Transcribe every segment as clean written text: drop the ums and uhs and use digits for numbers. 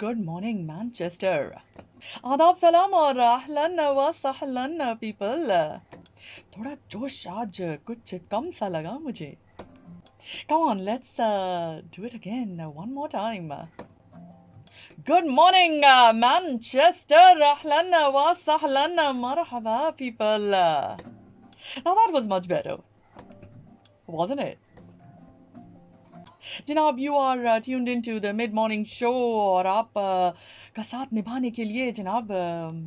Good morning Manchester. आदाब सलाम और अहलन व सहलन पीपल। थोड़ा जोश आज कुछ कम सा लगा मुझे। Come on, let's do it again one more time. Good morning, Manchester. Ahlan wa sahlan, marhaba people. Now that was much better, wasn't it? जनाब you are tuned in to the mid morning show और आप का साथ निभाने के लिए जनाब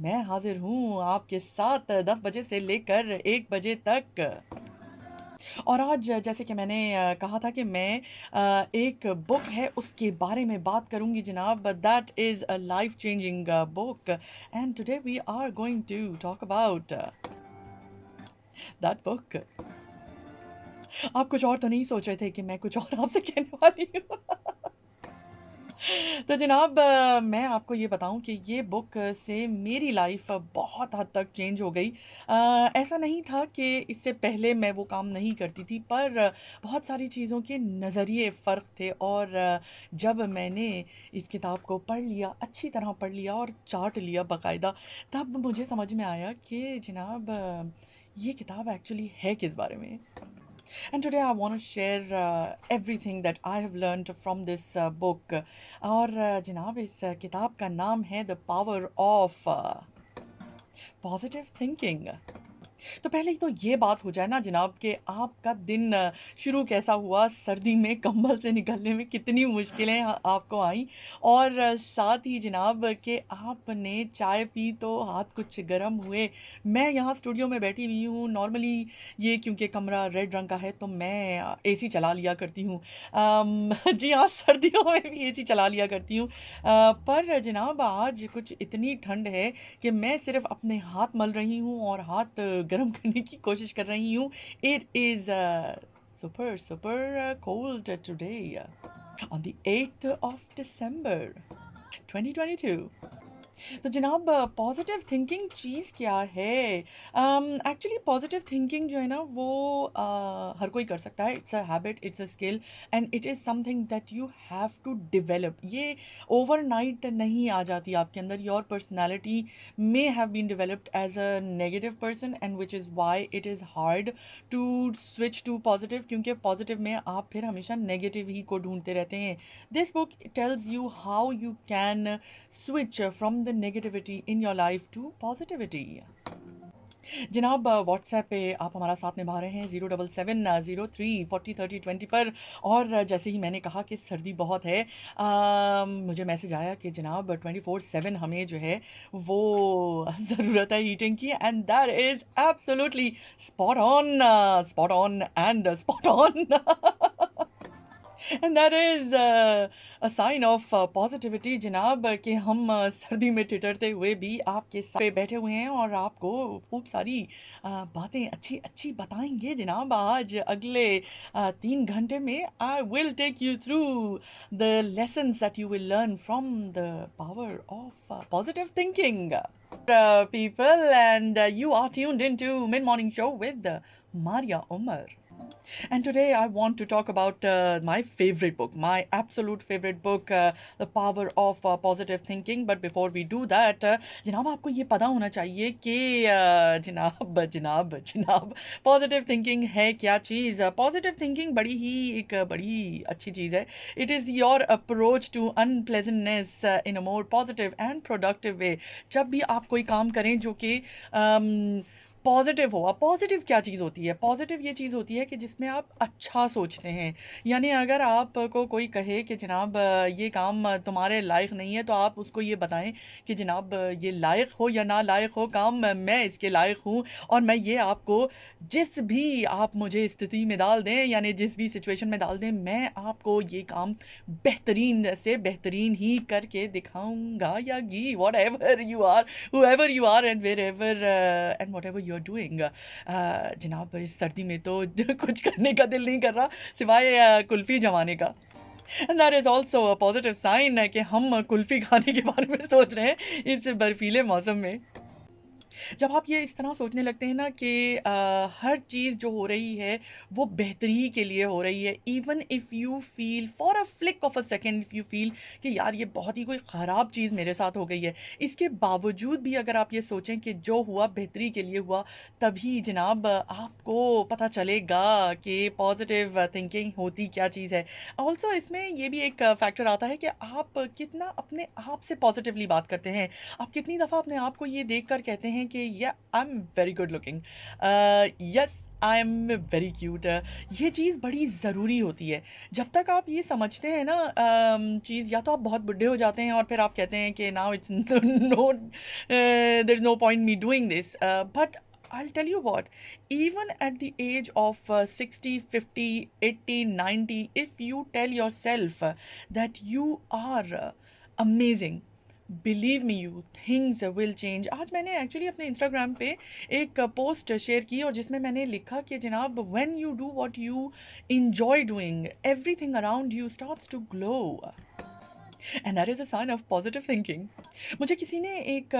मैं हाजिर हूँ आपके साथ 10 बजे से लेकर 1 बजे तक। और आज जैसे कि मैंने कहा था कि मैं एक बुक है उसके बारे में बात करूंगी जनाब। That is a life changing book and today we are going to talk about that book. आप कुछ और तो नहीं सोच रहे थे कि मैं कुछ और आपसे कहने वाली हूँ? तो जनाब मैं आपको ये बताऊं कि ये बुक से मेरी लाइफ बहुत हद तक चेंज हो गई। ऐसा नहीं था कि इससे पहले मैं वो काम नहीं करती थी, पर बहुत सारी चीज़ों के नज़रिए फ़र्क थे। और जब मैंने इस किताब को पढ़ लिया, अच्छी तरह पढ़ लिया और चाट लिया बाकायदा, तब मुझे समझ में आया कि जनाब ये किताब एक्चुअली है किस बारे में। And today I want to share everything that I have learned from this book. और जनाब इस किताब का नाम है the power of positive thinking. तो पहले ही तो ये बात हो जाए ना जनाब कि आपका दिन शुरू कैसा हुआ। सर्दी में कंबल से निकलने में कितनी मुश्किलें आपको आई, और साथ ही जनाब कि आपने चाय पी तो हाथ कुछ गर्म हुए। मैं यहाँ स्टूडियो में बैठी हुई हूँ। नॉर्मली ये क्योंकि कमरा रेड रंग का है तो मैं एसी चला लिया करती हूँ। जी हाँ, सर्दियों में भी एसी चला लिया करती हूँ। पर जनाब आज कुछ इतनी ठंड है कि मैं सिर्फ अपने हाथ मल रही हूँ और हाथ गर्म करने की कोशिश कर रही हूँ। It is super super cold today on the 8th of December 2022। तो जनाब पॉजिटिव थिंकिंग चीज़ क्या है? एक्चुअली पॉजिटिव थिंकिंग जो है ना वो हर कोई कर सकता है। It's a habit, it's a skill and it is something that you have to develop. ये ओवरनाइट नहीं आ जाती आपके अंदर। Your personality may have been developed as a negative person and which is why it is hard to switch to positive, क्योंकि positive में आप फिर हमेशा नेगेटिव ही को ढूंढते रहते हैं। This book tells you how you can switch from the negativity in your life to positivity। जनाब व्हाट्सएप पे आप हमारा साथ निभा रहे हैं 07703403020 पर। और जैसे ही मैंने कहा कि सर्दी बहुत है, मुझे मैसेज आया कि जनाब 24/7 हमें जो है वो ज़रूरत है हीटिंग की, and that is absolutely spot on and spot on. And that is a sign of positivity जनाब कि हम सर्दी में ठिठुरते हुए भी आपके साथ पे बैठे हुए हैं और आपको खूब सारी बातें अच्छी अच्छी बताएंगे जनाब। आज अगले 3 घंटे में I will take you through the lessons that you will learn from the power of positive thinking people, and you are tuned into Mid Morning Show with Maria Umar. And today I want to talk about my favorite book, my absolute favorite book, The Power of Positive Thinking. But before we do that, जनाब आपको ये पता होना चाहिए कि जनाब जनाब जनाब पॉजिटिव थिंकिंग है क्या चीज़। पॉजिटिव थिंकिंग बड़ी ही एक बड़ी अच्छी चीज़ है। It is your approach to unpleasantness in a more positive and productive way. जब भी आप कोई काम करें जो कि पॉजिटिव हो। अब पॉजिटिव क्या चीज़ होती है? पॉजिटिव ये चीज़ होती है कि जिसमें आप अच्छा सोचते हैं। यानी अगर आपको कोई कहे कि जनाब ये काम तुम्हारे लायक नहीं है, तो आप उसको ये बताएं कि जनाब ये लायक हो या ना लायक हो काम, मैं इसके लायक हूँ। और मैं ये आपको जिस भी आप मुझे स्थिति में डाल दें, यानी जिस भी सिचुएशन में डाल दें, मैं आपको ये काम बेहतरीन से बेहतरीन ही करके दिखाऊंगा यागी। Whatever you are, whoever you are and wherever and whatever you're doing। जनाब इस सर्दी में तो कुछ करने का दिल नहीं कर रहा सिवाय कुल्फ़ी जमाने का। And that is also a positive sign कि हम कुल्फ़ी खाने के बारे में सोच रहे हैं इस बर्फीले मौसम में। जब आप ये इस तरह सोचने लगते हैं ना कि हर चीज़ जो हो रही है वो बेहतरी के लिए हो रही है, even if you feel for a flick of a second, if you feel कि यार ये बहुत ही कोई ख़राब चीज़ मेरे साथ हो गई है, इसके बावजूद भी अगर आप ये सोचें कि जो हुआ बेहतरी के लिए हुआ, तभी जनाब आपको पता चलेगा कि पॉजिटिव थिंकिंग होती क्या चीज़ है। ऑल्सो इसमें ये भी एक फैक्टर आता है कि आप कितना अपने आप से पॉजिटिवली बात करते हैं। आप कितनी दफ़ा अपने आप को ये देखकर कहते हैं कि या I am very good looking, yes I am very cute. ये चीज़ बड़ी ज़रूरी होती है। जब तक आप ये समझते हैं ना चीज़, या तो आप बहुत बुढ़े हो जाते हैं और फिर आप कहते हैं कि now it's no there is no point me doing this, but I'll tell you what, even at the age of 60, 50, 80, 90, if you tell yourself that you are amazing, believe me you things will change. आज मैंने actually अपने Instagram पे एक post share की और जिसमें मैंने लिखा कि जनाब when you do what you enjoy doing, everything around you starts to glow, and that is a sign of positive thinking. मुझे किसी ने एक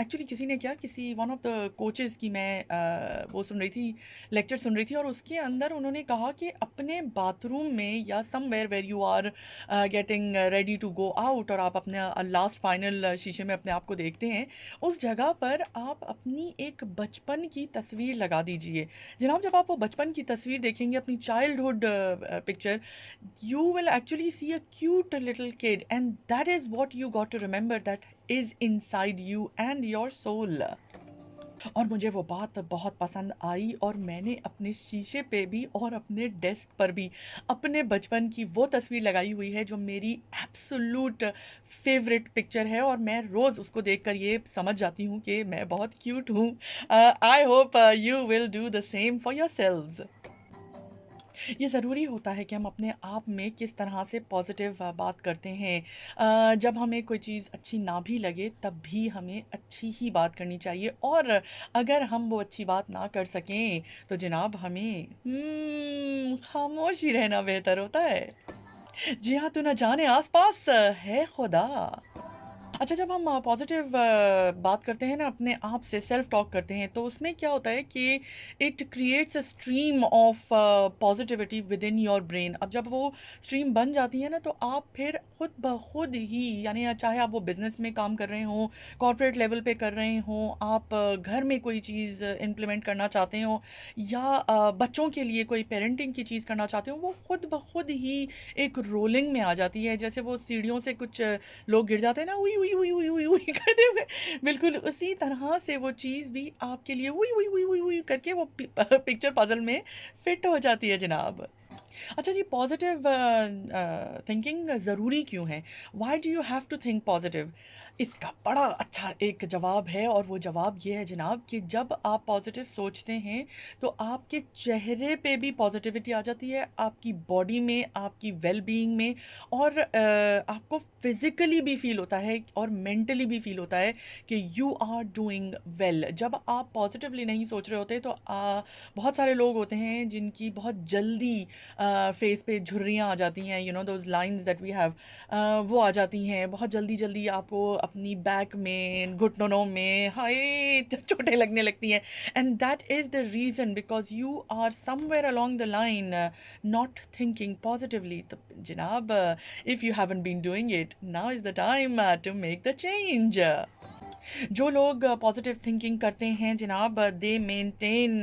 एक्चुअली किसी ने क्या, किसी वन ऑफ द कोचेज़ की मैं वो सुन रही थी, लेक्चर सुन रही थी, और उसके अंदर उन्होंने कहा कि अपने बाथरूम में या somewhere where you are getting ready to go out, और आप अपने लास्ट फाइनल शीशे में अपने आप को देखते हैं, उस जगह पर आप अपनी एक बचपन की तस्वीर लगा दीजिए। जनाब जब आप वो बचपन की तस्वीर देखेंगे, अपनी childhood picture, you will actually see a cute little kid, and that is what you got to remember, that is inside you and your soul। और मुझे वो बात बहुत पसंद आई, और मैंने अपने शीशे पे भी और अपने डेस्क पर भी अपने बचपन की वो तस्वीर लगाई हुई है जो मेरी एब्सोल्यूट फेवरेट पिक्चर है, और मैं रोज़ उसको देखकर ये समझ जाती हूँ कि मैं बहुत क्यूट हूँ। I hope you will do the same for your selves. ये ज़रूरी होता है कि हम अपने आप में किस तरह से पॉजिटिव बात करते हैं। जब हमें कोई चीज़ अच्छी ना भी लगे तब भी हमें अच्छी ही बात करनी चाहिए, और अगर हम वो अच्छी बात ना कर सकें तो जनाब हमें खामोश ही रहना बेहतर होता है। जी हाँ, तू ना जाने आस-पास है खुदा। अच्छा, जब हम पॉजिटिव बात करते हैं ना, अपने आप से सेल्फ टॉक करते हैं, तो उसमें क्या होता है कि it creates a stream of positivity with in your brain. अब जब वो स्ट्रीम बन जाती है ना, तो आप फिर खुद ब खुद ही, यानी चाहे आप वो बिजनेस में काम कर रहे हों, कॉर्पोरेट लेवल पे कर रहे हों, आप घर में कोई चीज़ इम्प्लीमेंट करना चाहते हो, या बच्चों के लिए कोई पेरेंटिंग की चीज़ करना चाहते हो, वो खुद ब खुद ही एक रोलिंग में आ जाती है। जैसे वो सीढ़ियों से कुछ लोग गिर जाते हैं ना, उई उई उई उई उई उई करते हुए, बिल्कुल उसी तरह से वो चीज़ भी आपके लिए उई उई उई उई उई करके वो पिक्चर पजल में फिट हो जाती है जनाब। अच्छा जी, पॉजिटिव थिंकिंग ज़रूरी क्यों है? Why do you have to think positive? इसका बड़ा अच्छा एक जवाब है, और वो जवाब ये है जनाब कि जब आप पॉजिटिव सोचते हैं तो आपके चेहरे पे भी पॉजिटिविटी आ जाती है, आपकी बॉडी में, आपकी वेल बीइंग में, और आपको फिज़िकली भी फ़ील होता है और मेंटली भी फ़ील होता है कि यू आर डूइंग वेल। जब आप पॉजिटिवली नहीं सोच रहे होते तो बहुत सारे लोग होते हैं जिनकी बहुत जल्दी फेस पे झुर्रियाँ आ जाती हैं, you know those lines that we have, वो आ जाती हैं बहुत जल्दी जल्दी, आपको अपनी बैक में, घुटनों में हाय चोटें लगने लगती हैं, and that is the reason because you are somewhere along the line not thinking positively. तो जनाब if you haven't been doing it, now is the time to make the change. जो लोग पॉजिटिव थिंकिंग करते हैं जनाब, they maintain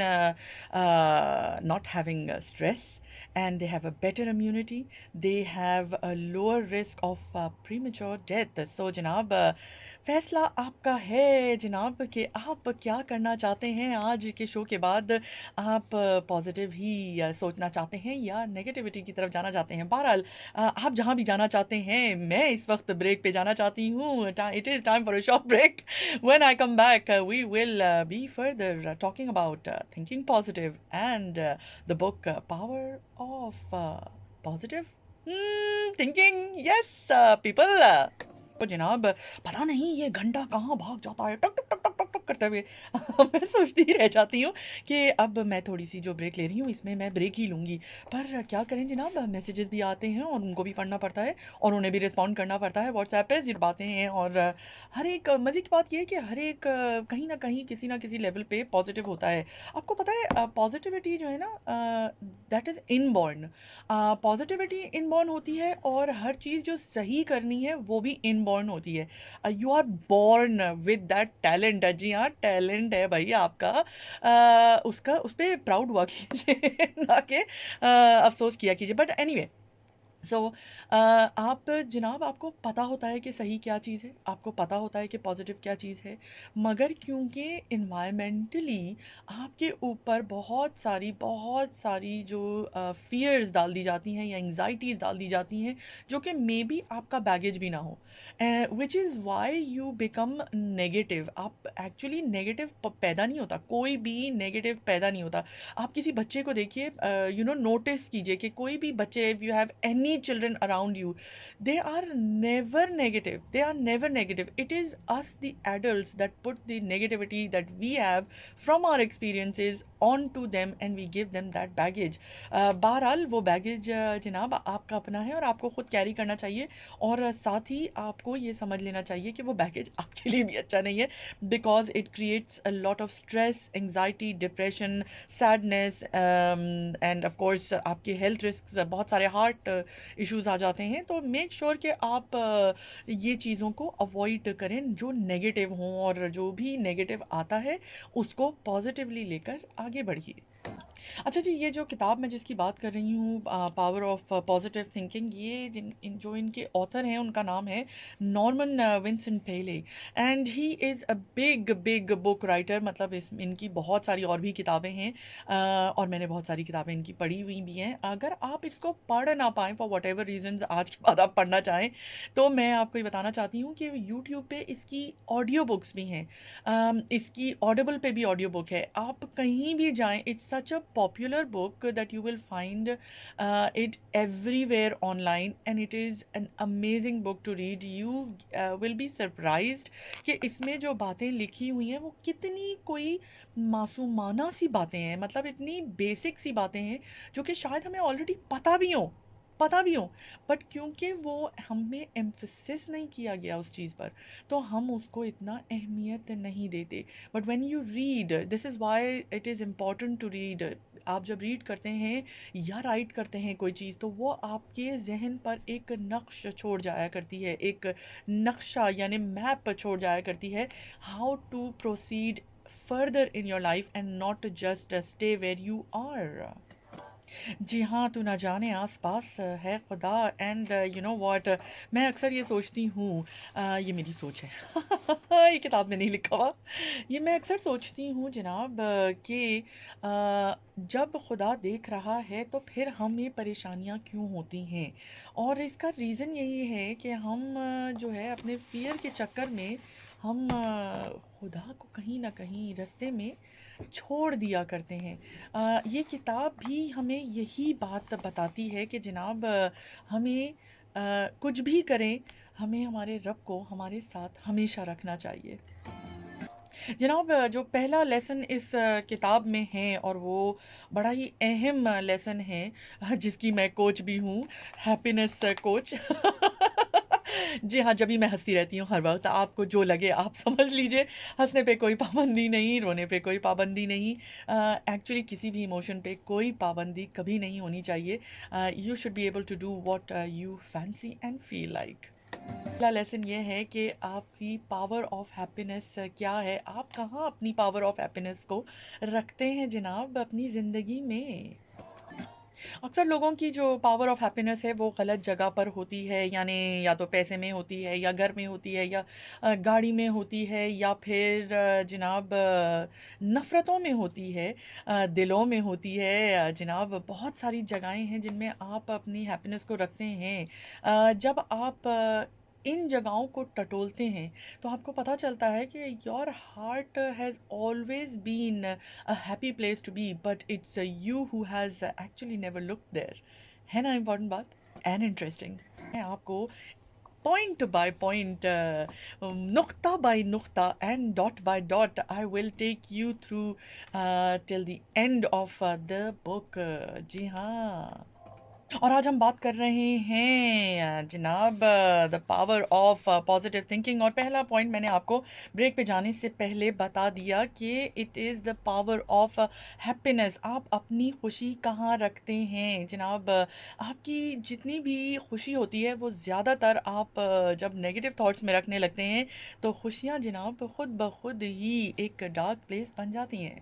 not having stress, and they have a better immunity, they have a lower risk of premature death। So जनाब फैसला आपका है जनाब कि आप क्या करना चाहते हैं। आज के शो के बाद आप पॉजिटिव ही सोचना चाहते हैं या नेगेटिविटी की तरफ जाना चाहते हैं। बहरहाल आप जहाँ भी जाना चाहते हैं, मैं इस वक्त ब्रेक पे जाना चाहती हूँ। It is time for a short break. When I come back, we will be further talking about thinking positive and the book Power of Positive Thinking। Yes, people। तो जनाब पता नहीं ये घंटा कहाँ भाग जाता है, टक टक टक टक टक टक रुक करते हुए मैं सोचती ही रह जाती हूँ कि अब मैं थोड़ी-सी जो ब्रेक ले रही हूँ इसमें मैं ब्रेक ही लूँगी। पर क्या करें जनाब, मैसेजेस भी आते हैं और उनको भी पढ़ना पड़ता है और उन्हें भी रिस्पॉन्ड करना पड़ता है। व्हाट्सएप पे ज़िर बातें हैं और हर एक मज़े की बात ये है कि हर एक कहीं न कहीं किसी न किसी लेवल पे पॉज़िटिव होता है। आपको पता है पॉज़िटिविटी जो है ना that is inborn. Positivity inborn होती है और हर चीज़ जो सही करनी है वो भी इनबॉर्न होती है। You are born with that talent. जी हाँ, टैलेंट है भाई आपका। उसका उस पे प्राउड हुआ कीजिए ना कि अफ़सोस किया कीजिए। बट एनीवे सो आप जनाब आपको पता होता है कि सही क्या चीज़ है, आपको पता होता है कि पॉजिटिव क्या चीज़ है, मगर क्योंकि इन्वायरमेंटली आपके ऊपर बहुत सारी जो फियर्स डाल दी जाती हैं या एंग्जाइटीज़ डाल दी जाती हैं जो कि मे बी आपका बैगेज भी ना हो, विच is why you become negative. आप एक्चुअली नेगेटिव पैदा नहीं होता, कोई भी नेगेटिव पैदा नहीं होता। आप किसी बच्चे को देखिए, नोटिस कीजिए कि कोई भी बच्चे, if you have any children around you, they are never negative. It is us the adults that put the negativity that we have from our experiences onto them and we give them that baggage. बहरहाल वो baggage जनाब आपका अपना है और आपको खुद carry करना चाहिए और साथ ही आपको ये समझ लेना चाहिए कि वो बैगेज आपके लिए भी अच्छा नहीं है, because it creates a lot of stress, anxiety, depression, sadness end of course आपके हेल्थ रिस्क, बहुत सारे हार्ट इश्यूज आ जाते हैं। तो मेक श्योर कि आप ये चीज़ों को अवॉइड करें जो नेगेटिव हों और जो भी नेगेटिव आता है उसको पॉजिटिवली लेकर आगे बढ़िए। अच्छा जी, ये जो किताब मैं जिसकी बात कर रही हूँ, पावर ऑफ पॉजिटिव थिंकिंग, ये जो इनके ऑथर हैं उनका नाम है Norman Vincent Pele and he is a big big book writer. मतलब इस इनकी बहुत सारी और भी किताबें हैं, और मैंने बहुत सारी किताबें इनकी पढ़ी हुई भी हैं। अगर आप इसको पढ़ ना पाएँ फॉर वट एवर रीजन्स, आज के बाद आप पढ़ना चाहें, तो मैं आपको ये बताना चाहती हूँ कि यूट्यूब पे इसकी ऑडियो बुक्स भी हैं। इसकी ऑडिबल पे भी ऑडियो बुक है। आप कहीं भी जाएं, it's such a popular book that you will find it everywhere online and it is an amazing book to read. You will be surprised कि इसमें जो बातें लिखी हुई हैं वो कितनी कोई मासूमाना सी बातें हैं, मतलब इतनी बेसिक सी बातें हैं जो कि शायद हमें ऑलरेडी पता भी हो, बट क्योंकि वो हमें एम्फसिस नहीं किया गया उस चीज़ पर, तो हम उसको इतना अहमियत नहीं देते। But when you read, this is why it is important to read. आप जब रीड करते हैं या राइट करते हैं कोई चीज़, तो वो आपके जहन पर एक नक्श छोड़ जाया करती है, एक नक्शा यानी मैप छोड़ जाया करती है, how to proceed further in your life and not just stay where you are. जी हाँ, तू ना जाने आस-पास है खुदा। एंड यू नो व्हाट, मैं अक्सर ये सोचती हूँ, ये मेरी सोच है ये किताब में नहीं लिखा हुआ। ये मैं अक्सर सोचती हूँ जनाब कि जब खुदा देख रहा है तो फिर हमें परेशानियाँ क्यों होती हैं? और इसका रीज़न यही है कि हम जो है अपने फ़ियर के चक्कर में हम खुदा को कहीं न कहीं रास्ते में छोड़ दिया करते हैं। ये किताब भी हमें यही बात बताती है कि जनाब हमें कुछ भी करें, हमें हमारे रब को हमारे साथ हमेशा रखना चाहिए। जनाब जो पहला लेसन इस किताब में है और वो बड़ा ही अहम लेसन है, जिसकी मैं कोच भी हूँ, हैप्पीनेस कोच। जी हाँ, जब भी मैं हँसती रहती हूँ हर वक़्त, आपको जो लगे आप समझ लीजिए। हँसने पे कोई पाबंदी नहीं, रोने पे कोई पाबंदी नहीं। एक्चुअली किसी भी इमोशन पे कोई पाबंदी कभी नहीं होनी चाहिए। You should be able to do what you fancy and feel like. पहला लेसन ये है कि आपकी पावर ऑफ हैप्पीनेस क्या है? आप कहाँ अपनी पावर ऑफ हैप्पीनेस को रखते हैं जनाब अपनी ज़िंदगी में? अक्सर लोगों की जो पावर ऑफ हैप्पीनेस है वो गलत जगह पर होती है, यानी या तो पैसे में होती है या घर में होती है या गाड़ी में होती है या फिर जनाब नफ़रतों में होती है, दिलों में होती है। जनाब बहुत सारी जगहें हैं जिनमें आप अपनी हैप्पीनेस को रखते हैं। जब आप इन जगहों को टटोलते हैं तो आपको पता चलता है कि your heart has always been a happy place to be, but it's you who has actually never looked there. है ना इम्पोर्टेंट बात? And interesting. मैं आपको point by point, nukta by nukta, and dot by dot, I will take you through till the end of the book. जी हाँ, और आज हम बात कर रहे हैं जनाब the power of positive thinking. और पहला पॉइंट मैंने आपको ब्रेक पे जाने से पहले बता दिया कि it is the power of happiness. आप अपनी खुशी कहाँ रखते हैं जनाब? आपकी जितनी भी खुशी होती है वो ज़्यादातर आप जब नेगेटिव थॉट्स में रखने लगते हैं तो खुशियाँ जनाब खुद ब खुद ही एक डार्क प्लेस बन जाती हैं।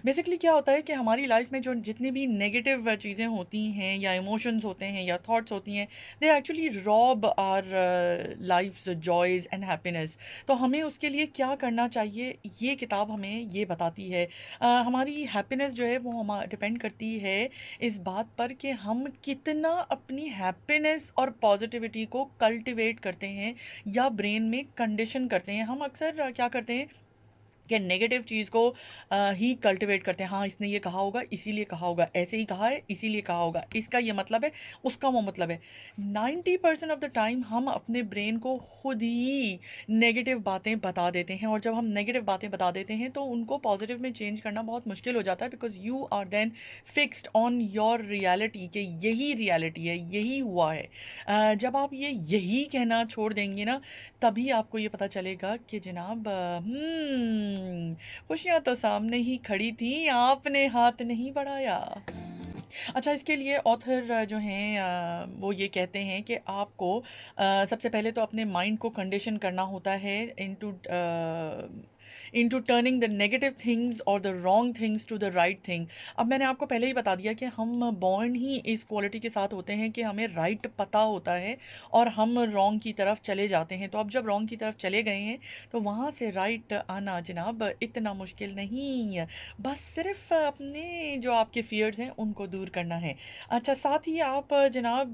बेसिकली क्या होता है कि हमारी लाइफ में जो जितनी भी नेगेटिव चीज़ें होती हैं या इमोशंस होते हैं या थॉट्स होती हैं, they actually rob our life's joys and happiness. तो हमें उसके लिए क्या करना चाहिए, ये किताब हमें ये बताती है। हमारी हैप्पीनेस जो है वो हम डिपेंड करती है इस बात पर कि हम कितना अपनी हैप्पीनेस और पॉजिटिविटी को कल्टिवेट करते हैं या ब्रेन में कंडीशन करते हैं। हम अक्सर क्या करते हैं कि नेगेटिव चीज़ को ही कल्टिवेट करते हैं। हाँ, इसने ये कहा होगा इसीलिए कहा होगा, ऐसे ही कहा है इसीलिए कहा होगा, इसका ये मतलब है, उसका वो मतलब है। 90% ऑफ द टाइम हम अपने ब्रेन को खुद ही नेगेटिव बातें बता देते हैं, और जब हम नेगेटिव बातें बता देते हैं तो उनको पॉजिटिव में चेंज करना बहुत मुश्किल हो जाता है, because you are then fixed on your reality कि यही रियलिटी है, यही हुआ है। जब आप ये यही कहना छोड़ देंगे ना, तभी आपको ये पता चलेगा कि जनाब खुशियाँ तो सामने ही खड़ी थी, आपने हाथ नहीं बढ़ाया। अच्छा, इसके लिए ऑथर जो हैं वो ये कहते हैं कि आपको सबसे पहले तो अपने माइंड को कंडीशन करना होता है into turning the negative things और the wrong things to the right thing. अब मैंने आपको पहले ही बता दिया कि हम बॉर्न ही इस क्वालिटी के साथ होते हैं कि हमें राइट पता होता है और हम रॉन्ग की तरफ चले जाते हैं। तो अब जब रॉन्ग की तरफ चले गए हैं तो वहाँ से राइट आना जनाब इतना मुश्किल नहीं है, बस सिर्फ अपने जो आपके फियर्स हैं उनको दूर करना है। अच्छा, साथ ही आप जनाब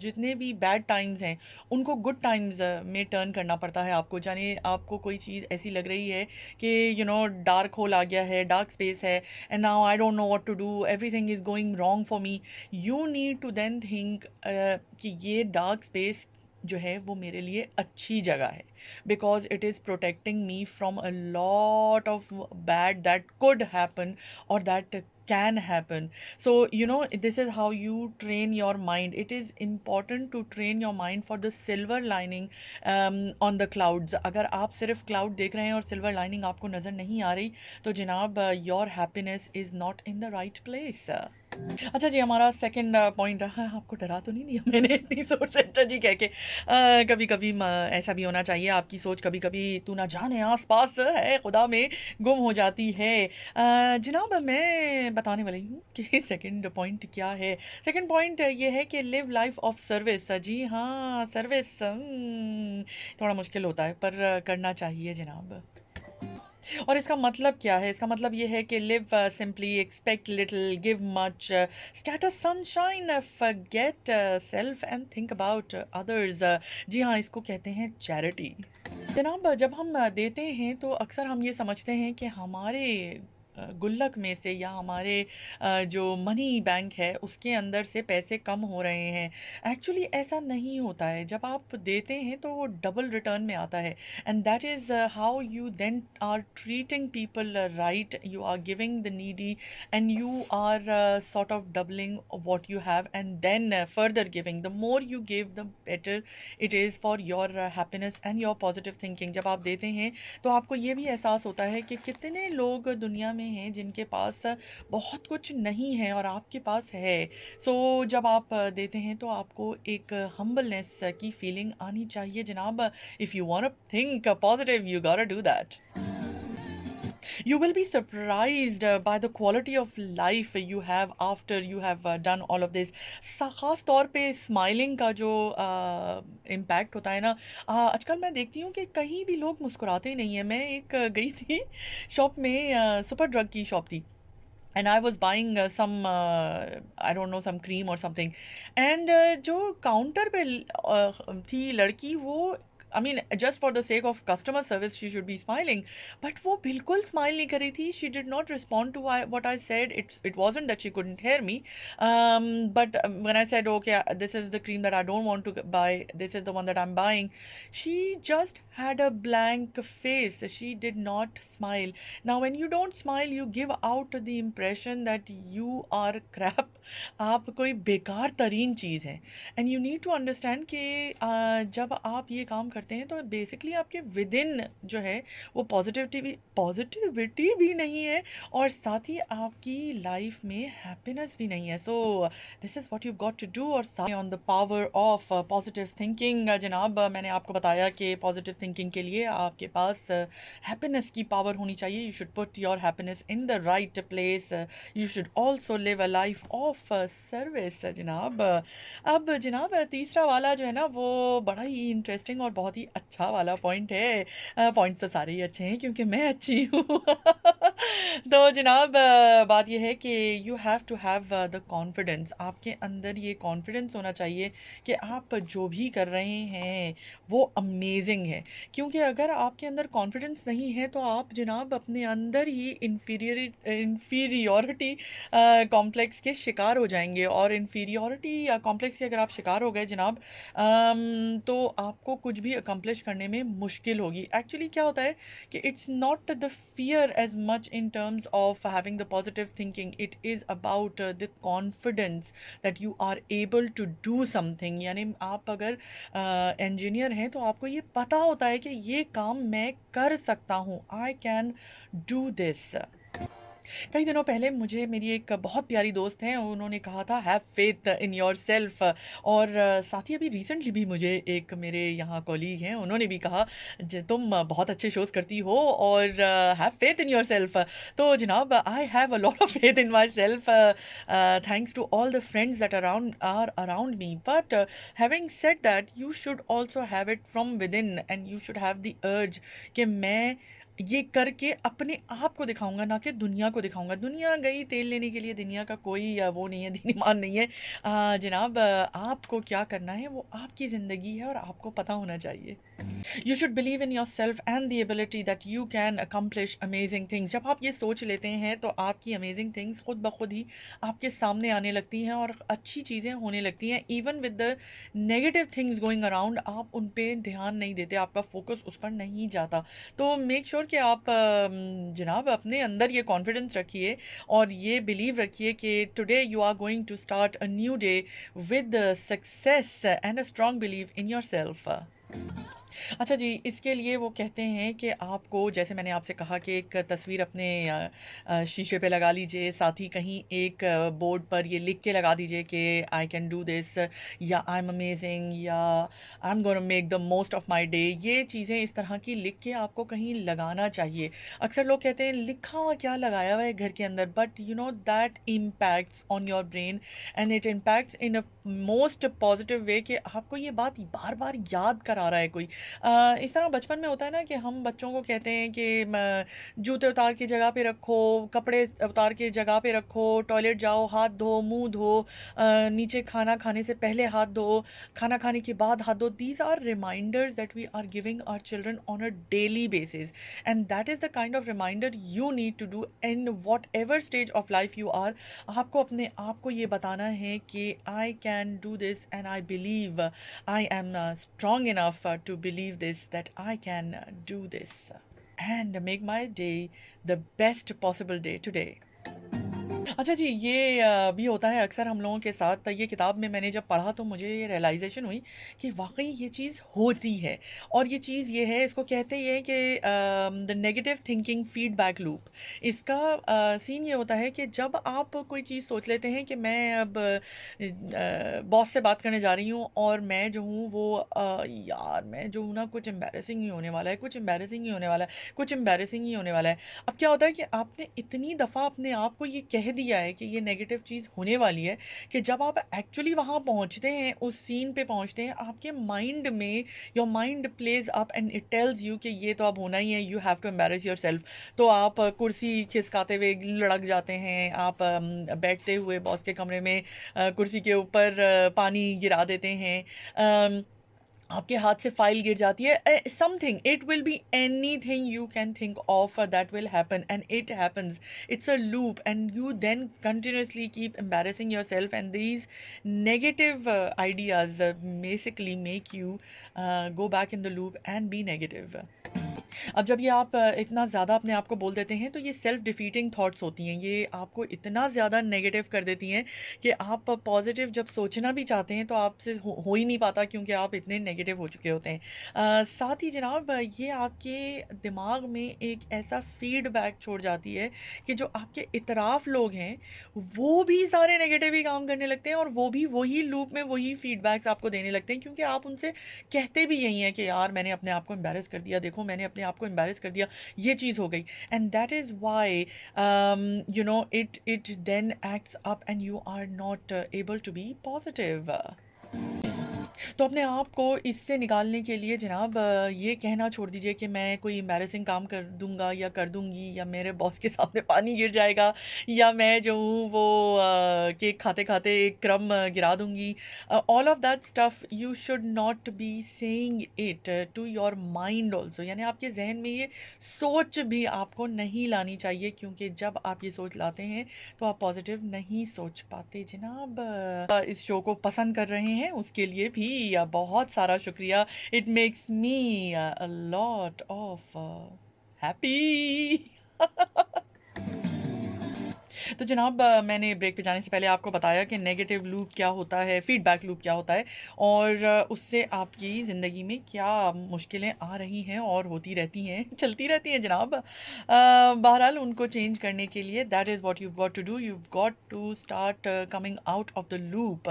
जितने भी बैड टाइम्स हैं उनको गुड टाइम्स में टर्न करना पड़ता है आपको। जाने आपको कोई चीज़ ऐसी लग रही है कि डार्क होल आ गया है, डार्क स्पेस है, and now I don't know what to do, everything is going wrong for me. You need to then think कि ये डार्क स्पेस जो है वो मेरे लिए अच्छी जगह है, because it is protecting me from a lot of bad that could happen or that can happen. So this is how you train your mind. It is important to train your mind for the silver lining on the clouds. अगर आप सिर्फ cloud देख रहे हैं और silver lining आपको नज़र नहीं आ रही तो जनाब your happiness is not in the right place. अच्छा जी, हमारा सेकंड पॉइंट, हाँ, आपको डरा तो नहीं दिया मैंने इतनी सोच से अच्छा जी कह के। कभी कभी ऐसा भी होना चाहिए, आपकी सोच कभी कभी तू ना जाने आस पास है खुदा में गुम हो जाती है। जनाब मैं बताने वाली हूँ कि सेकंड पॉइंट क्या है। सेकंड पॉइंट ये है कि लिव लाइफ ऑफ सर्विस। जी हाँ, सर्विस थोड़ा मुश्किल होता है पर करना चाहिए जनाब। और इसका मतलब क्या है? इसका मतलब ये है कि live simply, expect little, give much, scatter sunshine, forget self and think about others. जी हाँ, इसको कहते हैं चैरिटी। जनाब जब हम देते हैं तो अक्सर हम ये समझते हैं कि हमारे गुल्लक में से या हमारे जो मनी बैंक है उसके अंदर से पैसे कम हो रहे हैं। एक्चुअली ऐसा नहीं होता है। जब आप देते हैं तो वो डबल रिटर्न में आता है, and that is how you then are treating people right. You are giving the needy and you are sort of doubling what you have and then further giving. The more you give the better it is for your happiness and your positive thinking. जब आप देते हैं तो आपको ये भी एहसास होता है कि कितने लोग दुनिया में हैं जिनके पास बहुत कुछ नहीं है और आपके पास है। सो जब आप देते हैं तो आपको एक हम्बलनेस की फीलिंग आनी चाहिए जनाब। If you want to think positive you gotta do that. You will be surprised by the quality of life you have after you have done all of this. खास तौर पे स्माइलिंग का जो impact होता है ना, आजकल मैं देखती हूँ कि कहीं भी लोग मुस्कुराते ही नहीं है। मैं एक गई थी शॉप में, सुपर ड्रग की शॉप थी, and I was buying some I don't know, some cream or something, and जो काउंटर पे थी लड़की, वो I mean just for the sake of customer service she should be smiling, but वो बिल्कुल smile नहीं कर रही थी. She did not respond to what I said. It wasn't that she couldn't hear me, but when I said, okay, this is the cream that I don't want to buy, this is the one that I'm buying, she just had a blank face. She did not smile. Now when you don't smile, you give out the impression that you are crap. आप कोई बेकार तरीन चीज़ है. And you need to understand कि जब आप ये काम करते हैं तो बेसिकली आपके विद इन जो है वो पॉजिटिविटी भी नहीं है, और साथ ही आपकी लाइफ में हैप्पीनेस भी नहीं है. So this is what you got to do. और साथ on the power of positive thinking. जनाब, मैंने आपको बताया कि पॉजिटिव थिंकिंग के लिए आपके पास हैप्पीनेस की पावर होनी चाहिए. You should put your happiness in the right place. You should also live a life of service. जनाब, अब जनाब तीसरा वाला जो है ना वो बड़ा ही इंटरेस्टिंग और बहुत ही अच्छा वाला पॉइंट है. पॉइंट तो सारे ही अच्छे हैं क्योंकि मैं अच्छी हूँ. तो जनाब बात ये है कि you have to have the confidence. आपके अंदर ये कॉन्फिडेंस होना चाहिए कि आप जो भी कर रहे हैं वो अमेजिंग है. क्योंकि अगर आपके अंदर कॉन्फिडेंस नहीं है तो आप जनाब अपने अंदर ही इन्फीरियोरिटी कॉम्प्लेक्स के शिकार हो जाएंगे. और इन्फीरियोरिटी या कॉम्प्लेक्स के अगर आप शिकार हो गए जनाब, तो आपको कुछ भी अकम्प्लिश करने में मुश्किल होगी. एक्चुअली क्या होता है कि it's not the fear as much in terms of having the positive thinking. It is about the confidence that you are able to do something. यानी आप अगर इंजीनियर हैं तो आपको ये पता होता है कि ये काम मैं कर सकता हूँ. I can do this. कई दिनों पहले मुझे मेरी एक बहुत प्यारी दोस्त हैं, उन्होंने कहा था हैव फेथ इन योरसेल्फ. और साथ ही अभी रिसेंटली भी मुझे एक मेरे यहाँ कॉलीग हैं, उन्होंने भी कहा तुम बहुत अच्छे शोज़ करती हो और हैव फेथ इन योरसेल्फ. तो जनाब I have a lot of faith in myself, thanks to all the friends that are around me. But having said that you should also have it from within and you should have the urge कि मैं ये करके अपने आप को दिखाऊंगा, ना कि दुनिया को दिखाऊंगा. दुनिया गई तेल लेने के लिए, दुनिया का कोई वो नहीं है, दीन ईमान नहीं है. जनाब आपको क्या करना है वो आपकी ज़िंदगी है और आपको पता होना चाहिए. You should believe in yourself and the ability that you can accomplish amazing things. जब आप ये सोच लेते हैं तो आपकी अमेजिंग थिंग्स खुद ब खुद ही आपके सामने आने लगती हैं और अच्छी चीज़ें होने लगती हैं. Even with the negative things going around आप उन पे ध्यान नहीं देते, आपका फोकस उस पर नहीं जाता. तो मेक श्योर कि आप जनाब अपने अंदर ये कॉन्फिडेंस रखिए और ये बिलीव रखिए कि today you are going to start a new day with success and a strong believe in yourself. अच्छा जी, इसके लिए वो कहते हैं कि आपको, जैसे मैंने आपसे कहा कि एक तस्वीर अपने शीशे पे लगा लीजिए, साथ ही कहीं एक बोर्ड पर ये लिख के लगा दीजिए कि आई कैन डू दिस, या आई एम अमेजिंग, या I am gonna make the most of my day. ये चीज़ें इस तरह की लिख के आपको कहीं लगाना चाहिए. अक्सर लोग कहते हैं लिखा हुआ क्या लगाया हुआ है घर के अंदर, but you know that impacts on your brain and it impacts in a most positive way कि आपको ये बात बार बार याद करा रहा है कोई. इस तरह बचपन में होता है ना कि हम बच्चों को कहते हैं कि जूते उतार के जगह पे रखो, कपड़े उतार के जगह पे रखो, टॉयलेट जाओ हाथ धो, मुंह धो, नीचे खाना खाने से पहले हाथ धो, खाना खाने के बाद हाथ धो. These are reminders that we are giving our children on a daily basis, and that is the kind of reminder you need to do in whatever stage of life you are. आपको अपने आप को ये बताना है कि I can do this and I believe, I am strong enough to believe this, that I can do this and make my day the best possible day today. अच्छा जी, ये भी होता है अक्सर हम लोगों के साथ. ये किताब में मैंने जब पढ़ा तो मुझे ये रियलाइज़ेशन हुई कि वाक़ई ये चीज़ होती है. और ये चीज़ ये है, इसको कहते ये हैं कि the negative thinking feedback loop. इसका सीन ये होता है कि जब आप कोई चीज़ सोच लेते हैं कि मैं अब बॉस से बात करने जा रही हूँ और मैं जो हूँ वो यार मैं जो हूँ ना कुछ एम्बैरेसिंग ही होने वाला है, कुछ एम्बैरेसिंग ही होने वाला है, कुछ एम्बैरेसिंग ही होने वाला है. अब क्या होता है कि आपने इतनी दफ़ा अपने आप को ये कह दिया है कि ये नेगेटिव चीज़ होने वाली है कि जब आप एक्चुअली वहाँ पहुँचते हैं, उस सीन पे पहुँचते हैं, आपके माइंड में your mind plays up and it tells you कि ये तो अब होना ही है, you have to embarrass yourself. तो आप कुर्सी खिसकाते हुए लड़क जाते हैं, आप बैठते हुए बॉस के कमरे में कुर्सी के ऊपर पानी गिरा देते हैं. आपके हाथ से फाइल गिर जाती है, something, it will be anything you can think of that will happen and it happens, it's a loop and you then continuously keep embarrassing yourself and these negative ideas basically make you go back in the loop and be negative. अब जब ये आप इतना ज़्यादा अपने आप को बोल देते हैं, तो ये सेल्फ डिफीटिंग थॉट्स होती हैं, ये आपको इतना ज़्यादा नेगेटिव कर देती हैं कि आप पॉजिटिव जब सोचना भी चाहते हैं तो आपसे हो ही नहीं पाता, क्योंकि आप इतने नेगेटिव हो चुके होते हैं। साथ ही जनाब ये आपके दिमाग में एक ऐसा फीडबैक छोड़ जाती है कि जो आपके इतराफ़ लोग हैं, वो भी सारे नेगेटिव ही काम करने लगते हैं और वो भी वही लूप में वही फीडबैक्स आपको देने लगते हैं, क्योंकि आप उनसे कहते भी यही हैं कि यार मैंने अपने आप को एम्बैरेस कर दिया, देखो मैंने अपने आप को एम्बैरेस कर दिया, ये चीज़ हो गई। And that is why you know it then acts up and you are not able to be positive. तो अपने आप को इससे निकालने के लिए जनाब ये कहना छोड़ दीजिए कि मैं कोई एम्बैरेसिंग काम कर दूंगा या कर दूंगी, या मेरे बॉस के सामने पानी गिर जाएगा, या मैं जो हूँ वो केक खाते खाते एक क्रम गिरा दूंगी। All of that stuff you should not be saying it to your mind also, यानी आपके जहन में ये सोच भी आपको नहीं लानी चाहिए, क्योंकि जब आप ये सोच लाते हैं तो आप पॉजिटिव नहीं सोच पाते जनाब। इस शो को पसंद कर रहे हैं उसके लिए भी बहुत सारा शुक्रिया। It makes me a lot of happy. तो जनाब मैंने ब्रेक पे जाने से पहले आपको बताया कि नेगेटिव लूप क्या होता है, फीडबैक लूप क्या होता है, और उससे आपकी ज़िंदगी में क्या मुश्किलें आ रही हैं और होती रहती हैं, चलती रहती हैं जनाब। बहरहाल उनको चेंज करने के लिए that is what you got to do, you got to start coming out of the loop.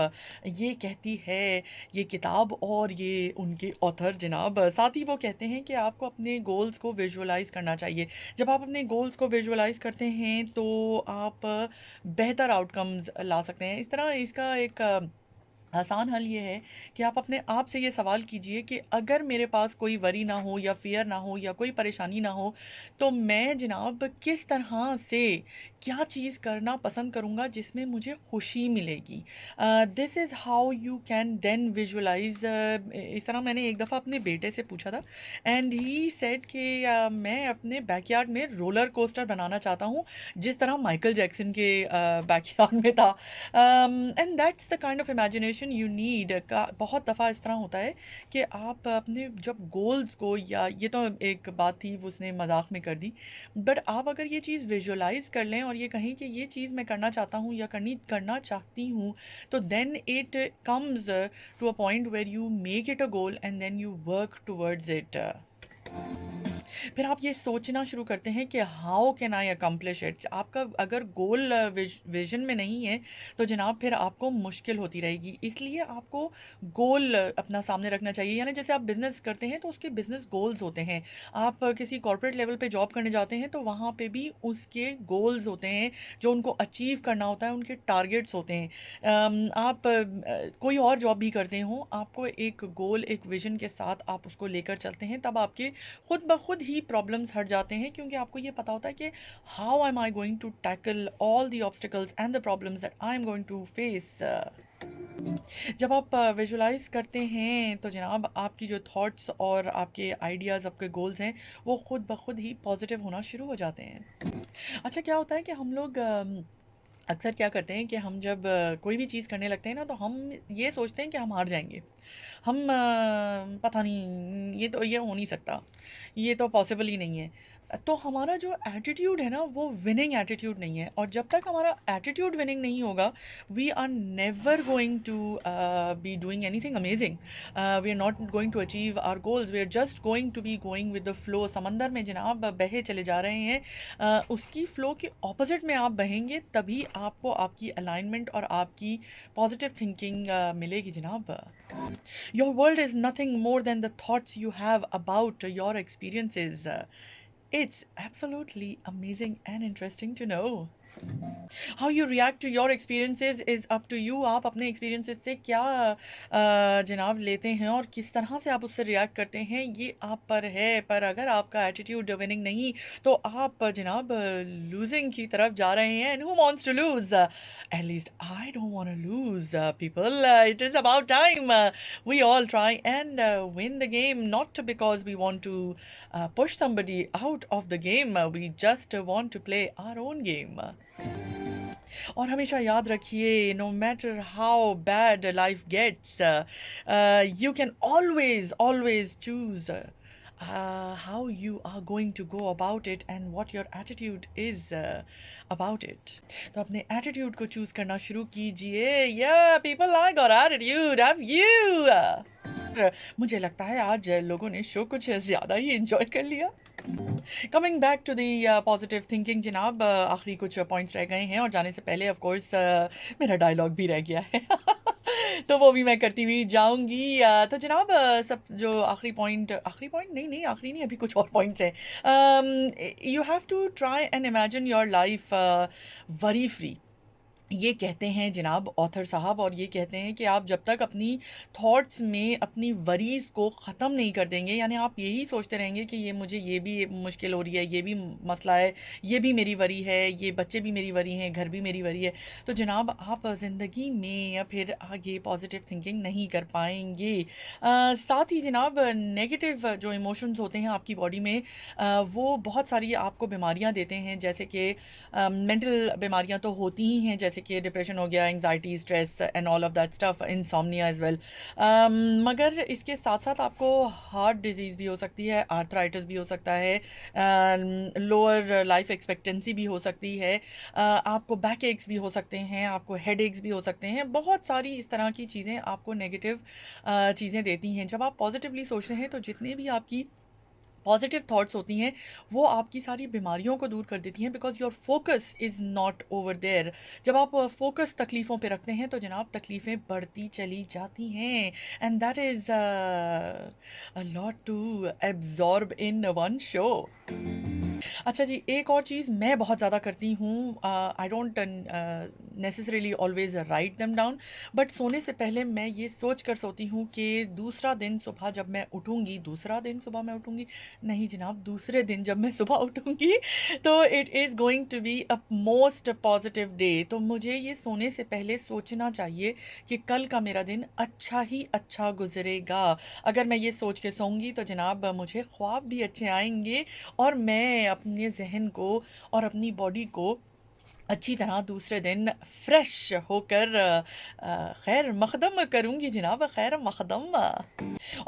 ये कहती है ये किताब और ये उनके ऑथर जनाब। साथ ही वो कहते हैं कि आपको अपने गोल्स को विजुअलाइज करना चाहिए। जब आप अपने गोल्स को विजुअलाइज करते हैं तो आप बेहतर आउटकम्स ला सकते हैं। इस तरह इसका एक आसान हल ये है कि आप अपने आप से ये सवाल कीजिए कि अगर मेरे पास कोई वरी ना हो या फियर ना हो या कोई परेशानी ना हो, तो मैं जनाब किस तरह से क्या चीज़ करना पसंद करूँगा जिसमें मुझे खुशी मिलेगी। This is how you can then visualize. इस तरह मैंने एक दफ़ा अपने बेटे से पूछा था एंड ही सेड कि मैं अपने बैकयार्ड में रोलर कोस्टर बनाना चाहता हूँ, जिस तरह माइकल जैक्सन के बैकयार्ड में था। And that's the kind of imagination you need. का बहुत दफ़ा इस तरह होता है कि आप अपने जब गोल्स को, या ये तो एक बात थी वो उसने मजाक में कर दी, बट आप अगर ये चीज़ विजुअलाइज कर लें और ये कहें कि ये चीज़ मैं करना चाहता हूँ या करना चाहती हूँ, तो then it comes to a point where you make it a goal and then you work towards it. फिर आप ये सोचना शुरू करते हैं कि how can I accomplish it. आपका अगर गोल विजन में नहीं है तो जनाब फिर आपको मुश्किल होती रहेगी। इसलिए आपको गोल अपना सामने रखना चाहिए। यानी जैसे आप बिजनेस करते हैं तो उसके बिजनेस गोल्स होते हैं। आप किसी कॉर्पोरेट लेवल पे जॉब करने जाते हैं तो वहाँ पे भी उसके गोल्स होते हैं जो उनको अचीव करना होता है, उनके टारगेट्स होते हैं। आप कोई और जॉब भी करते हो, आपको एक गोल एक विजन के साथ आप उसको लेकर चलते हैं, तब आपके खुद ब खुद ही प्रॉब्लम्स हट जाते हैं, क्योंकि आपको ये पता होता है कि how am I going to tackle all the obstacles and the problems that I am going to face. जब आप विजुलाइज करते हैं तो जनाब आपकी जो थॉट्स और आपके आइडियाज़, आपके गोल्स हैं, वो खुद ब खुद ही पॉजिटिव होना शुरू हो जाते हैं। अच्छा क्या होता है कि हम लोग अक्सर क्या करते हैं कि हम जब कोई भी चीज़ करने लगते हैं ना, तो हम ये सोचते हैं कि हम हार जाएंगे। हम पता नहीं, ये हो नहीं सकता, ये तो पॉसिबल ही नहीं है। तो हमारा जो एटीट्यूड है ना वो विनिंग एटीट्यूड नहीं है, और जब तक हमारा एटीट्यूड विनिंग नहीं होगा, we are never going to be doing anything amazing. We are not going to achieve our goals, we are just going to be going with the flow. समंदर में जनाब बहे चले जा रहे हैं, उसकी फ़्लो के ऑपोज़िट में आप बहेंगे, तभी आपको आपकी अलाइनमेंट और आपकी पॉज़िटिव थिंकिंग मिलेगी जनाब। Your world is nothing more than the thoughts you have about your experiences. It's absolutely amazing and interesting to know. How you react to your experiences is up to you. आप अपने experiences से क्या जनाब लेते हैं और किस तरह से आप उससे रिएक्ट करते हैं, ये आप पर है। पर अगर आपका एटीट्यूड विनिंग नहीं, तो आप जनाब लूजिंग की तरफ जा रहे हैं। And who wants to lose? At least I don't want to lose people. It is about time we all try and win the game, not because we want to push somebody out of the game. We just want to play our own game. और हमेशा याद रखिए, no matter how bad life gets, you can always always choose how you are going to go about it and what your attitude is about it. तो अपने attitude को choose करना शुरू कीजिए. Yeah, people like got attitude. Have you? मुझे लगता है आज लोगों ने शो कुछ ज़्यादा ही एंजॉय कर लिया. Coming back to the positive thinking जनाब, आखिरी कुछ पॉइंट्स रह गए हैं और जाने से पहले ऑफ कोर्स मेरा डायलॉग भी रह गया है. तो वो भी मैं करती हुई जाऊंगी. तो जनाब सब जो आखिरी पॉइंट नहीं नहीं आखिरी नहीं, अभी कुछ और पॉइंट्स हैं. You have to try and imagine your life worry free. ये कहते हैं जनाब ऑथर साहब, और ये कहते हैं कि आप जब तक अपनी थॉट्स में अपनी वरीज़ को ख़त्म नहीं कर देंगे, यानी आप यही सोचते रहेंगे कि ये भी मुश्किल हो रही है, ये भी मसला है, ये भी मेरी वरी है, ये बच्चे भी मेरी वरी हैं, घर भी मेरी वरी है, तो जनाब आप ज़िंदगी में या फिर आगे पॉजिटिव थिंकिंग नहीं कर पाएंगे. साथ ही जनाब नेगेटिव जो इमोशंस होते हैं आपकी बॉडी में, वो बहुत सारी आपको बीमारियां देते हैं, जैसे कि मेंटल बीमारियां तो होती ही हैं, जैसे कि डिप्रेशन हो गया, anxiety, stress and all of that stuff, insomnia as well. मगर इसके साथ साथ आपको हार्ट डिजीज़ भी हो सकती है, आर्थराइटिस भी हो सकता है, लोअर लाइफ एक्सपेक्टेंसी भी हो सकती है, आपको बैक एक्स भी हो सकते हैं, आपको हेड एक्स भी हो सकते हैं. बहुत सारी इस तरह की चीज़ें आपको नेगेटिव चीज़ें देती हैं. जब आप पॉजिटिवली सोचते हैं तो जितने भी आपकी पॉजिटिव थॉट्स होती हैं वो आपकी सारी बीमारियों को दूर कर देती हैं, because your focus is not over there. जब आप फोकस तकलीफ़ों पे रखते हैं तो जनाब तकलीफ़ें बढ़ती चली जाती हैं, and that is a lot to absorb in one show. अच्छा जी, एक और चीज़ मैं बहुत ज़्यादा करती हूँ, I don't necessarily always write them down, but सोने से पहले मैं ये सोच कर सोती हूँ कि दूसरा दिन सुबह जब मैं उठूँगी, दूसरा दिन सुबह मैं उठूँगी, नहीं जनाब दूसरे दिन जब मैं सुबह उठूँगी तो it is going to be a most positive day. तो मुझे ये सोने से पहले सोचना चाहिए कि कल का मेरा दिन अच्छा ही अच्छा गुजरेगा. अगर मैं ये सोच के सोऊंगी तो जनाब मुझे ख्वाब भी अच्छे आएंगे, और मैं अपने जहन को और अपनी बॉडी को अच्छी तरह दूसरे दिन फ्रेश होकर खैर मकदम करूँगी जनाब, खैर मकदम.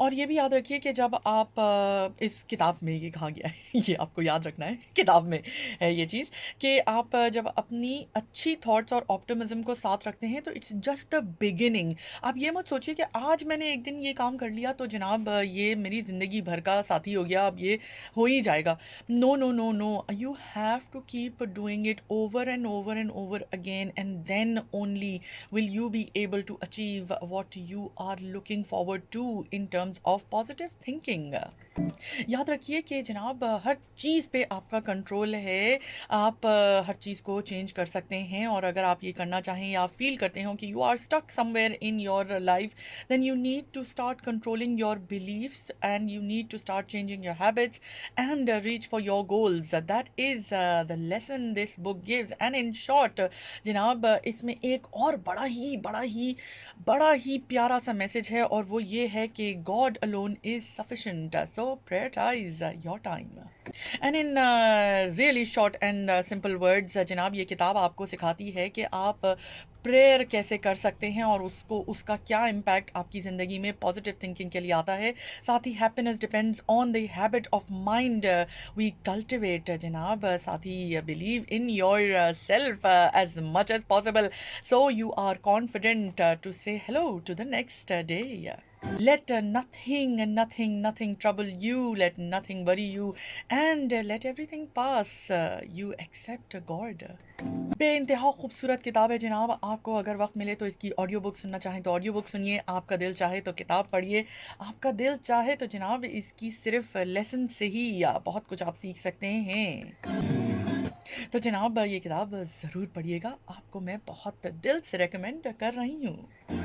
और ये भी याद रखिए कि जब आप इस किताब में ये कहा गया है ये आपको याद रखना है, किताब में है ये चीज़, कि आप जब अपनी अच्छी थॉट्स और ऑप्टिमिज्म को साथ रखते हैं तो इट्स जस्ट द बिगिनिंग. आप ये मत सोचिए कि आज मैंने एक दिन ये काम कर लिया तो जनाब ये मेरी ज़िंदगी भर का साथी हो गया, अब ये हो ही जाएगा. No no no no, you have to keep doing it over and over again, and then only will you be able to achieve what you are looking forward to in terms of positive thinking. याद रखिए कि जनाब हर चीज़ पे आपका control है, आप हर चीज़ को change कर सकते हैं, और अगर आप ये करना चाहें या आप फील करते हो कि you are stuck somewhere in your life, then you need to start controlling your beliefs and you need to start changing your habits and reach for your goals. That is the lesson this book gives. And in short जनाब इसमें एक और बड़ा ही प्यारा सा message है, और वो ये है कि God alone is sufficient, so prioritize your time. And in really short and simple words जनाब ये किताब आपको सिखाती है कि आप प्रेयर कैसे कर सकते हैं और उसका क्या इम्पैक्ट आपकी ज़िंदगी में पॉजिटिव थिंकिंग के लिए आता है. साथ ही happiness depends on the habit of mind we cultivate जनाब. साथ ही believe in yourself as much as possible, so you are confident to say hello to the next day. Let nothing trouble you, let nothing worry you, and let everything pass. You accept God. बेइंतहा खूबसूरत किताब है जनाब. आपको अगर वक्त मिले तो इसकी ऑडियो बुक सुनना चाहें तो ऑडियो बुक सुनिए, आपका दिल चाहे तो किताब पढ़िए, आपका दिल चाहे तो जनाब इसकी सिर्फ लेसन से ही बहुत कुछ आप सीख सकते हैं. तो जनाब ये किताब ज़रूर पढ़िएगा, आपको मैं बहुत दिल से रिकमेंड कर रही हूँ।